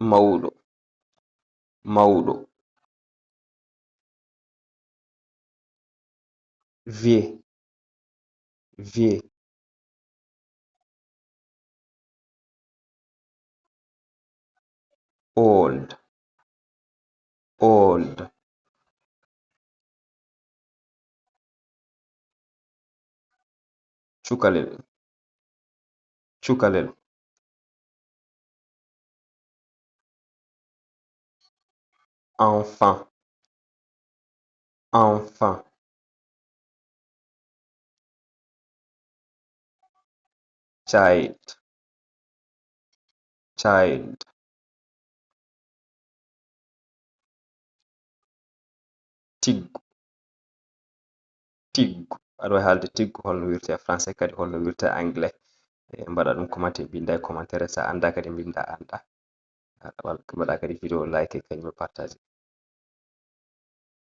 mawɗo mawɗo vieux old cukalel enfant child tiggu aɗo wawi haalde tiggu holno wirte français kadi holno wirte anglais mbaɗa ɗum commenté binda e commentaire sa anda kadi binda anda mbaɗa kadi vidéo like kañum partage